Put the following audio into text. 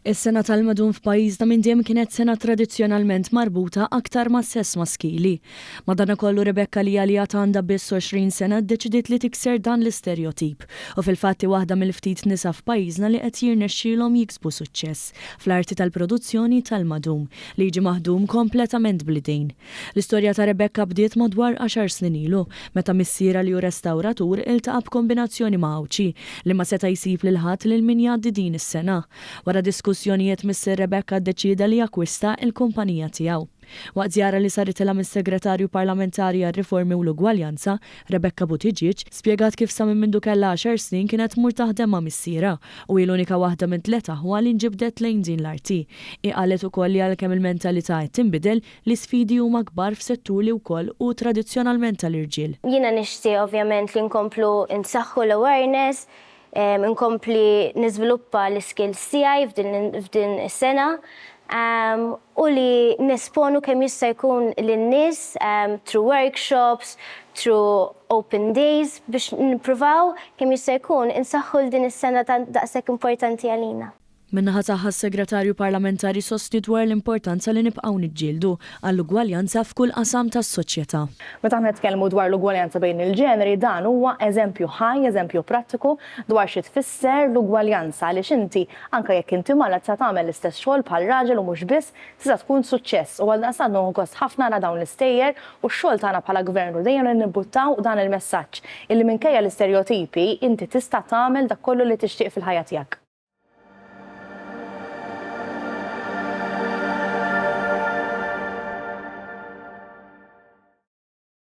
Is-sena tal-madun f'pajjiżna minn dejjem kienet sena tradizzjonalment marbuta aktar ma' sess maskili. Madankollu Rebecca li għalija għandha biss 20 sena ddeċidiet li tikser dan l-istereotip u fil-fatti waħda mill-ftit nisa f'pajjiżna li qed jirnexxielhom jiksbu suċċess fl-arti tal-produzzjoni tal-madum li jiġi maħdum kompletament bl-idejn. L-istorja ta' Rebecca bdiet madwar 10 snin ilu meta missiera li hu restawratur iltaqa' b'kombinazzjoni ma' awċi li ma seta' jsib lil ħadd lil min jgħaddi din is-sena. Wara diskussjonijiet Mr. Rebecca ddeċida li jakkwista il-kumpanija tiegħu. Waqt żjara li saret ilha mis-Segretarju Parlamentari għar-Riformi u l-Ugwaljanza, Rebecca Buttigieg, spjegat kif sa minn mindu kellha 10 snin kienet tmur taħdem ma' missiera u hi l-unika waħda minn 3 aħwa li nġibdet lejn din l-arti. Qalet ukoll li għalkemm il-mentalità qed tinbidel li sfidi huma kbar f'settur li wkoll hu tradizzjonalment tal-irġiel. Jiena nixtieq ovvjament li nkomplu nsaħħu l-awareness, nkompli niżviluppa l-skills tiegħi f'din is-sena u li nesponu kemm jista' jkun lin-nies through workshops, through open days biex nippruvaw kemm jista' jkun insaħħu din is-sena daqshekk importanti għalina. Min-naħa tagħha s-Segretarju Parlamentari sostni dwar l-importanza li nibqgħu niġġieldu għall-ugwaljanza f'kull qasam tas-soċjetà. Meta nitkellmu dwar l-ugwaljanza bejn il-ġeneri dan huwa eżempju ħaj, eżempju prattiku dwar xi tfisser l-ugwaljanza għaliex inti anke jekk inti mara tista' tagħmel l-istess xogħol bħal raġel u mhux biss tista' tkun suċċess u għaldaqstant nħoss ħafna ra dawn l-istejjer u x-xogħol tagħna bħala gvern dejjem nibbuttaw dan il-messaġġ illi minkejja l-istereotipi inti tista' tagħmel dak kollu li tixtieq fil-ħajja tiegħek.